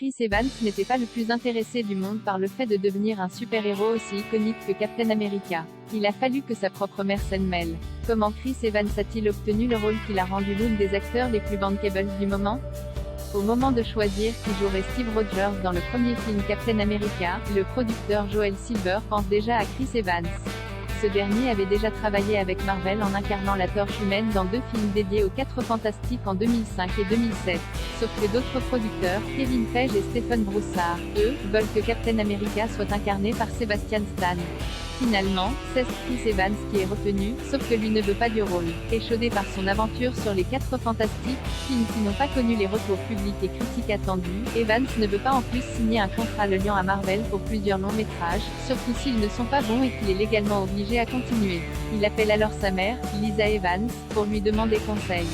Chris Evans n'était pas le plus intéressé du monde par le fait de devenir un super-héros aussi iconique que Captain America. Il a fallu que sa propre mère s'en mêle. Comment Chris Evans a-t-il obtenu le rôle qui l'a rendu l'un des acteurs les plus bankable du moment? Au moment de choisir qui jouerait Steve Rogers dans le premier film Captain America, le producteur Joel Silver pense déjà à Chris Evans. Ce dernier avait déjà travaillé avec Marvel en incarnant la Torche humaine dans 2 films dédiés aux 4 Fantastiques en 2005 et 2007. Sauf que d'autres producteurs, Kevin Feige et Stephen Broussard, eux, veulent que Captain America soit incarné par Sebastian Stan. Finalement, c'est Chris Evans qui est retenu, sauf que lui ne veut pas du rôle. Échaudé par son aventure sur les 4 Fantastiques, films qui n'ont pas connu les retours publics et critiques attendus, Evans ne veut pas en plus signer un contrat le liant à Marvel pour plusieurs longs métrages, surtout s'ils ne sont pas bons et qu'il est légalement obligé à continuer. Il appelle alors sa mère, Lisa Evans, pour lui demander conseil.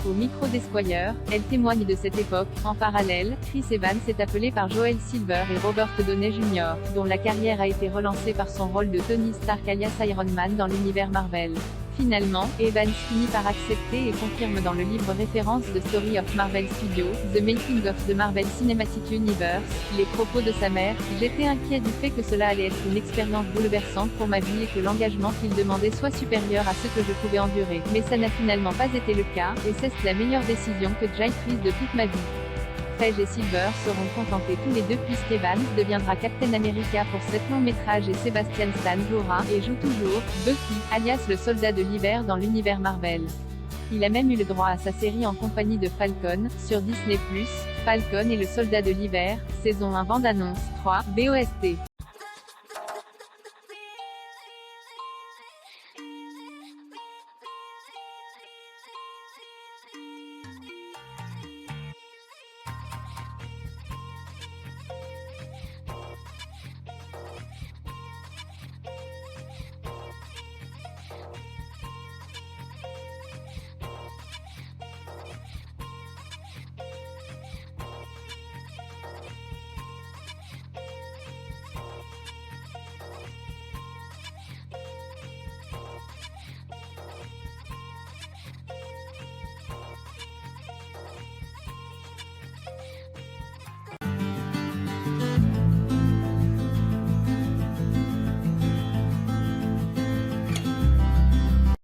Au micro d'Esquire, elle témoigne de cette époque. En parallèle, Chris Evans est appelé par Joel Silver et Robert Downey Jr., dont la carrière a été relancée par son rôle de Tony Stark alias Iron Man dans l'univers Marvel. Finalement, Evans finit par accepter et confirme dans le livre référence The Story of Marvel Studios, The Making of the Marvel Cinematic Universe, les propos de sa mère. J'étais inquiet du fait que cela allait être une expérience bouleversante pour ma vie et que l'engagement qu'il demandait soit supérieur à ce que je pouvais endurer. Mais ça n'a finalement pas été le cas, et c'est la meilleure décision que j'ai prise de toute ma vie. Feige et Silver seront contentés tous les deux puisque Evans deviendra Captain America pour 7 longs métrages et Sebastian Stan jouera, et joue toujours, Bucky, alias le soldat de l'hiver dans l'univers Marvel. Il a même eu le droit à sa série en compagnie de Falcon, sur Disney+, Falcon et le soldat de l'hiver, saison 1 bande-annonce, 3, BOST.